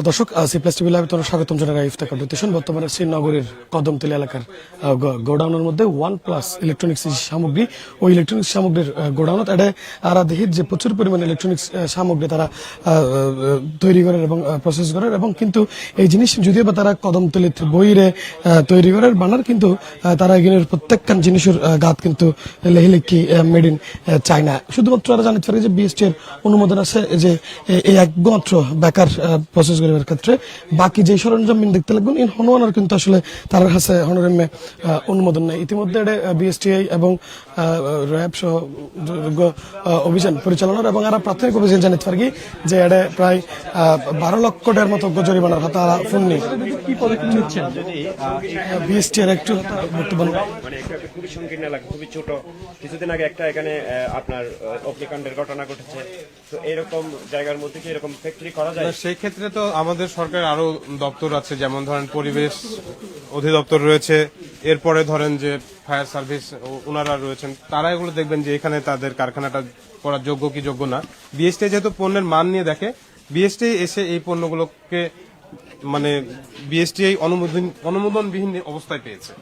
দর্শক C plus TV লাইভে তোমার স্বাগতম জানাই ইফতেখার ডিটেশন। বর্তমানে শ্রীনগরের কদমতলী এলাকার গোডাউনের মধ্যে ওয়ান প্লাস ইলেকট্রনিক্স সামগ্রী ও ইলেকট্রনিক্স সামগ্রীর গোডাউনত এটা আর দেখির যে প্রচুর পরিমাণে ইলেকট্রনিক্স সামগ্রী তারা তৈরি করেন এবং প্রসেস করেন, এবং কিন্তু এই জিনিস যদিও বা তারা কদমতলীর বইরে তৈরি করার বানার, কিন্তু তারা এগিনের প্রত্যেকখান জিনিসের গাত কিন্তু লেহিলেখি মেড ইন চায়না। শুধুমাত্র তারা জানিতে পারে যে বিএসটি এর অনুমোদন আছে যে এই একমাত্র বেকার প্রসেস করার ক্ষেত্রে, বাকি যে সরঞ্জাম দেখতে লাগবেন ইন হনুয়ানার কিন্তু আসলে তার কাছে হনরেমে অনুমোদন নেই। ইতিমধ্যে বিএসটিআই এবং র্যাব সহ অভিযান পরিচালনার এবং আর প্রাথমিক অভিযান জানিতে পারি যে এটা প্রায় 12 লক্ষ টাকার মতো জরিমানার হাতা ফোন নেই। কি পদক্ষেপ নিচ্ছেন বিএসটি এর একটু বর্তমান মানে একটা খুবই সংকীর্ণ এলাকা, খুবই ছোট। কিছুদিন আগে একটা এখানে আপনার অগ্নিকাণ্ডের ঘটনা ঘটেছে। তো এরকম জায়গার মধ্যে কি এরকম ফ্যাক্টরি করা যায়? সেই ক্ষেত্রে তো আমাদের সরকারের আরো দপ্তর আছে, যেমন ধরেন পরিবেশ অধিদপ্তর রয়েছে, এরপরে ধরেন যে ফায়ার সার্ভিস ওনারা রয়েছেন, তারা এগুলো দেখবেন যে এখানে তাদের কারখানাটা করার যোগ্য কি যোগ্য না। বিএসটি যেহেতু পণ্যের মান নিয়ে দেখে, বিএসটি এসে এই পণ্যগুলোকে মানে বিএসটিআই অনুমোদনবিহীন অবস্থায় পেয়েছে।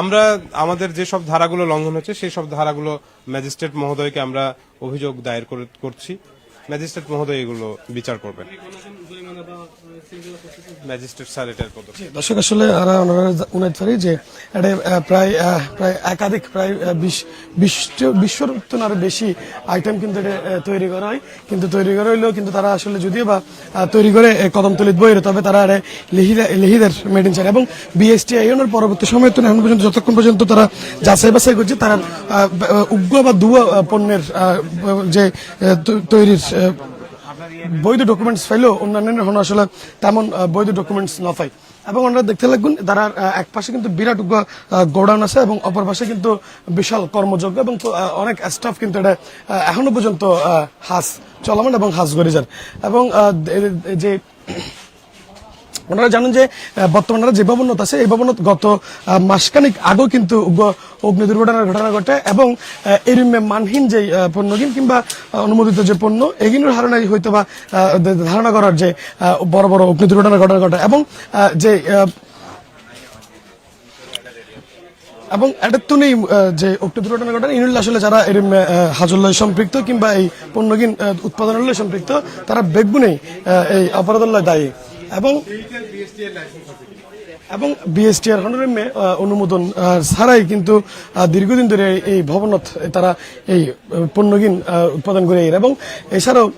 আমরা আমাদের যে সব ধারাগুলো লঙ্ঘন হচ্ছে সেই সব ধারাগুলো ম্যাজিস্ট্রেট মহোদয়কে আমরা অভিযোগ দায়ের করছি। ম্যাজিস্ট্রেট মহোদয় এগুলো বিচার করবেন। ম্যাজিস্ট্রেট স্যার এটার পদক্ষেপ। দর্শক আসলে উনাইতে পারি যে এটা প্রায় একাধিক প্রায় 20 আরো বেশি আইটেম কিন্তু এটা তৈরি করা হয়, কিন্তু তৈরি করা হইলেও কিন্তু তারা আসলে যদিও বা তৈরি করে কদমতলীত বইরে, তবে তারা লেহিদের মেড ইন চায়না এবং বিএসটিআই এর পরবর্তী সময় তো এখন পর্যন্ত যতক্ষণ পর্যন্ত তারা যাচাই বাছাই করছে, তারা উগ্র বা দুয়া পণ্যের যে তৈরির বৈধ ডকুমেন্টস ফাইলেও অন্যান্য আসলে তেমন বৈধ ডকুমেন্টস না পাই। এবং আমরা দেখতে লাগবেন তারা এক পাশে কিন্তু বিরাট গোডাউন আছে এবং অপর পাশে কিন্তু বিশাল কর্মযোগ্য এবং অনেক স্টাফ কিন্তু এটা এখনো পর্যন্ত হাস চলমান এবং হাস গড়ে যান। এবং যে ওনারা জানেন যে বর্তমানে যে ভবনত আছে এই ভবনত গত মাসখানিক আগেও কিন্তু অগ্নি দুর্ঘটনার ঘটনা ঘটে, এবং এর মানহীন যে পণ্যহীন কিংবা অনুমোদিত যে পণ্য এগুলোর ধারণাই হয়তো বা ধারণা করার যে বড় বড় অগ্নি দুর্ঘটনার ঘটনা ঘটে, এবং যে এবং এটার তো নেই যে অগ্নি দুর্ঘটনা ঘটনা ইনুল আসলে যারা এর হাজল্লয় সম্পৃক্ত কিংবা এই পণ্যহীন উৎপাদনের সম্পৃক্ত, তারা বেগুনেই এই অপরাধের দায়ী। এবং বিএসটি এর অনুমোদন ছাড়াই কিন্তু দীর্ঘদিন ধরে এই ভবনত তারা এই পণ্যহীন উৎপাদন করে, এবং এছাড়াও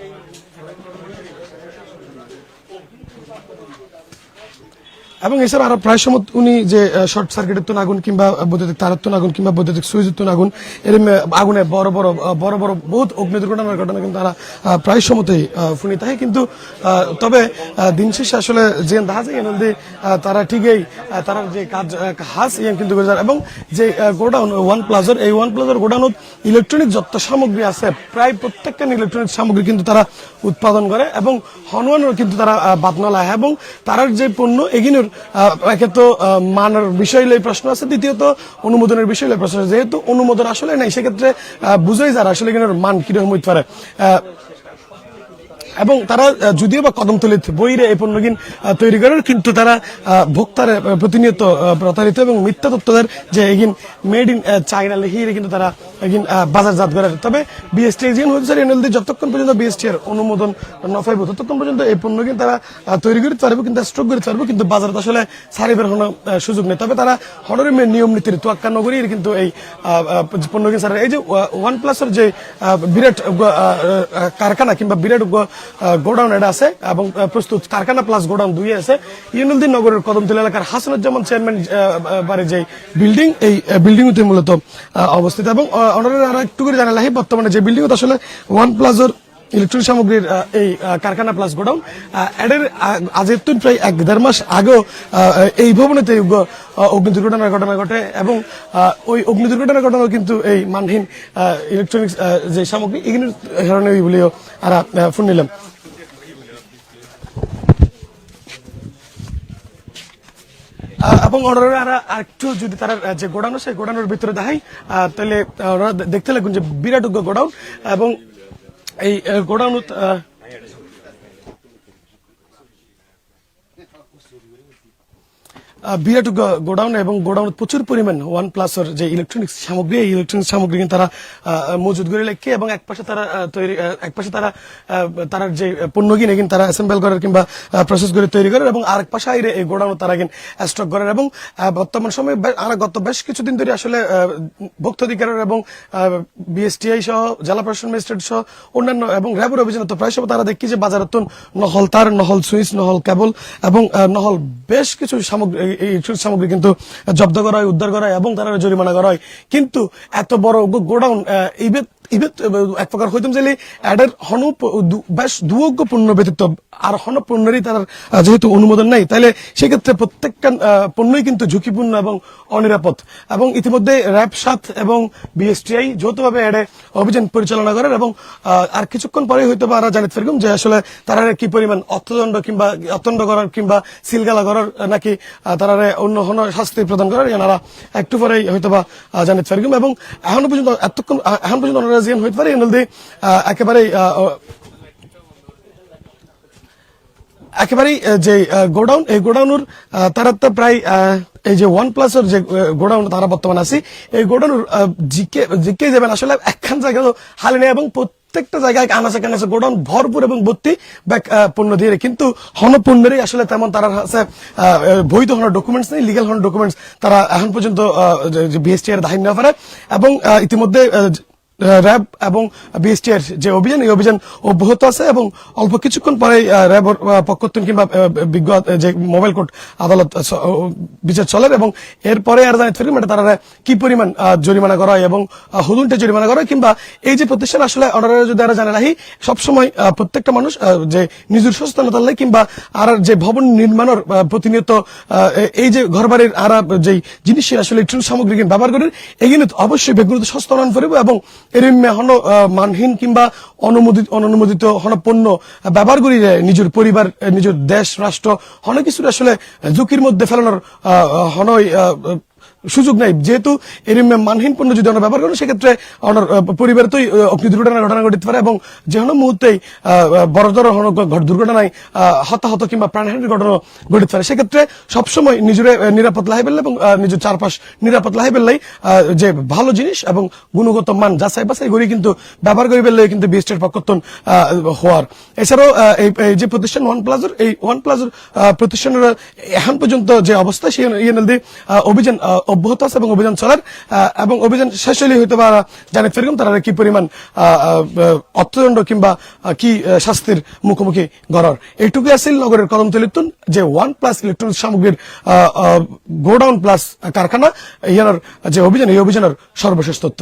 আরো প্রায় সময় উনি যে শর্ট সার্কিটের তো আগুন কিংবা বৈদ্যুতিক তারের তো আগুন কিংবা বৈদ্যুতিক সুইচের তো আগুন, এর আগুনে বড় বড় বহুত অগ্নি দুর্ঘটনার ঘটনা কিন্তু তারা প্রায় সময়তেই শুনি থাকে। কিন্তু তবে দিন শেষে আসলে যে দেখা যায় তারা ঠিকই তারা যে কাজ হাস কিন্তু করে যায়। এবং যে গোডাউন ওয়ান প্লাজার, এই ওয়ান প্লাজার গোডাউনত ইলেকট্রনিক যত সামগ্রী আছে প্রায় প্রত্যেকটা ইলেকট্রনিক সামগ্রী কিন্তু তারা উৎপাদন করে, এবং হনুয়ানও কিন্তু তারা বাদ না লায়। এবং তার যে পণ্য এগিনোর একে তো মানের বিষয় লই প্রশ্ন আছে, দ্বিতীয়ত অনুমোদনের বিষয় লই প্রশ্ন আছে। যেহেতু অনুমোদন আসলে নাই, সেক্ষেত্রে বুঝাই যারা আসলে এখানে মান কিরকম হইতে পারে। এবং তারা যদিও বা কদমতলীত বইরে এই পণ্যহীন তৈরি করেন, কিন্তু তারা ভোক্তার প্রতিনিয়ত প্রতারিত এবং মিথ্যা তথ্যদের যে এগিন মেড ইন চায়না লিখিয়ে কিন্তু তারা এগিন বাজারজাত করে। তবে বিএসটি যতক্ষণ পর্যন্ত বিএসটি এর অনুমোদন না পাইব ততক্ষণ পর্যন্ত এই পণ্যহীন তারা তৈরি করতে পারবো, কিন্তু স্টক করতে পারবো, কিন্তু বাজারে আসলে সারিবের কোনো সুযোগ নেই। তবে তারা হনরেমের নিয়ম নীতির তোয়াক্কা নগরীর কিন্তু এই পণ্যহীন সারের এই যে ওয়ান প্লাসের যে বিরাট কারখানা কিংবা বিরাট গোডাউন এটা আছে এবং প্রস্তুত কারখানা প্লাস গোডাউন দুই আছে ইউনুলদিন নগরের কদমতলী এলাকার হাসানুজ্জামান চেয়ারম্যান বাড়ির যে বিল্ডিং, এই বিল্ডিং মূলত অবস্থিত। এবং অনারের আরো একটু করে জানা লাগে বর্তমানে যে বিল্ডিং আসলে ওয়ান প্লাজার ইলেকট্রনিক সামগ্রীর এই কারখানা প্লাস গোডাউন এর আজের প্রায় 1-1.5 মাস আগেও এই ভবনেতে অগ্নি দুর্ঘটনার ঘটনা ঘটে, এবং ওই অগ্নি দুর্ঘটনার ঘটনা কিন্তু এই মানহীন ইলেকট্রনিক্স যে সামগ্রী এগুলির কারণে বলেও আর ফোন নিলাম। এবং অর্ডারের আর একটু যদি তারা যে গোডাউন আছে গোডাউনের ভিতরে দেখাই, তাহলে ওরা দেখতে লাগুন যে বিরাট গোডাউন, এবং এই গোডাউন বিরাট গোডাউন এবং গোডাউন প্রচুর পরিমাণ OnePlus-এর যে ইলেকট্রনিক্স সামগ্রী, এই ইলেকট্রনিক্স সামগ্রী কিন্তু তারা মজুত করে রেখে এবং একপাশে তারা তারা যে পণ্য কিনে কিন্তু তারা অ্যাসেম্বল করার কিংবা প্রসেস করে তৈরি করার, এবং আরেক পাশে এই গোডাউন তারা কিন্তু স্টক করার। এবং বর্তমান সময়ে গত বেশ কিছুদিন ধরে আসলে ভোক্তাধিকারের এবং বিএসটিআই সহ জেলা প্রশাসন ম্যাজিস্ট্রেট সহ অন্যান্য এবং র্যাবের অভিযান তো প্রায় সময় তারা দেখি যে বাজারতন নহল তার, নহল সুইচ, নহল কেবল এবং নহল বেশ কিছু সামগ্রী কিন্তু জব্দ করা হয়, উদ্ধার করা হয় এবং তারা জরিমানা করা হয়। কিন্তু এত বড় গোডাউন এক প্রকার হইতাম চাইলে এডের বেশ দুয়োগ্য পণ্য ব্যতীত আর পণ্যেরই তার যেহেতু অনুমোদন নাই, তাহলে সেক্ষেত্রে প্রত্যেকটা পণ্যই কিন্তু ঝুঁকিপূর্ণ এবং অনিরাপদ। এবং ইতিমধ্যে র্যাব 7 এবং বিএসটিআই যৌথভাবে এডে অভিযান পরিচালনা করেন এবং আর কিছুক্ষণ পরে হয়তো আমরা জানিতে পারলাম যে আসলে তারা কি পরিমাণ অর্থদণ্ড করার কিংবা সিলগালা করার নাকি তারা অন্য শাস্তি প্রদান করার এনারা একটু পরেই হয়তো বা জানিতে পারলাম। এবং এখন পর্যন্ত ওনারা জিয়ান হইতে পারে এনলদি একেবারেই যে গোডাউন, এই গোডাউনের তারা তো প্রায় এই যে OnePlus-এর যে গোডাউন তারা বর্তমান আছে, এই গোডাউনের জিকে যাবেন আসলে একখান জায়গা হালে নেই এবং প্রত্যেকটা জায়গায় আনাচে কানাচে গোডাউন ভরপুর এবং ভর্তি পণ্য দিয়ে, কিন্তু পণ্যেরই আসলে তেমন তারা আছে বৈধ হওয়ার ডকুমেন্টস নেই, লিগ্যাল হওয়ার ডকুমেন্টস তারা এখন পর্যন্ত বিএসটি এর দাহিন না পারে। এবং ইতিমধ্যে র্যাব এবং বিএসটিআর যে অভিযান, এই অভিযান অব্যাহত আছে এবং অল্প কিছুক্ষণ পরে র্যাব পক্ষ কিংবা বিজ্ঞ যে মোবাইল কোর্ট আদালত বিচার চলে এবং এরপরে আর জানিতে পারি তারা কি পরিমাণ জরিমানা করা হয় এবং হুদুনটে জরিমানা করা হয়, কিংবা এই যে প্রতিষ্ঠান আসলে ওনারা যদি আর জানে রাখি সবসময় প্রত্যেকটা মানুষ যে নিজের সচেতনতার লাই কিংবা আর যে ভবন নির্মাণের প্রতিনিয়ত এই যে ঘরবাড়ির আর যে জিনিস আসলে ইলেকট্রনিক সামগ্রী ব্যবহার করেন, এগুলো অবশ্যই ব্যক্তিগত সচেতন করব এবং এর মানহীন কিংবা অনুমোদিত পণ্য ব্যবহার করি নিজের পরিবার, নিজের দেশ, রাষ্ট্র অনেক কিছু আসলে ঝুঁকির মধ্যে ফেলানোর সুযোগ নাই। যেহেতু এর মানহীন পণ্য যদি আমরা ব্যবহার করি সেক্ষেত্রে আমার পরিবারে তো অগ্নি দুর্ঘটনার ঘটনা ঘটিতে পারে এবং যে কোনো মুহূর্তেই বড়তর দুর্ঘটনায় হতাহত কিংবা প্রাণহানির ঘটনা ঘটিতে পারে। সেক্ষেত্রে সবসময় নিজের নিরাপদ লাই ফেললে এবং নিজের চারপাশ নিরাপদ লাই ফেললেই যে ভালো জিনিস এবং গুণগত মান যাচাই বাছাই করি কিন্তু ব্যবহার করে ফেললে কিন্তু বিএসটির পক্ষতন হওয়ার। এছাড়াও এই যে প্রতিষ্ঠান OnePlus-এর, এই OnePlus-এর প্রতিষ্ঠানের এখন পর্যন্ত যে অবস্থা সেই অভিযান অব্যাহত আছে এবং অভিযান চলার এবং অভিযান শেষ হলে হয়তো বা জানিতে পারলাম তারা কি পরিমাণ অর্থদণ্ড কিংবা কি শাস্তির মুখোমুখি গড়ার। এইটুকু আছিল নগরের কদমতলীর যে OnePlus ইলেকট্রনিক সামগ্রীর গোডাউন প্লাস কারখানা ইয়ার যে অভিযান, এই অভিযানের সর্বশেষ তথ্য।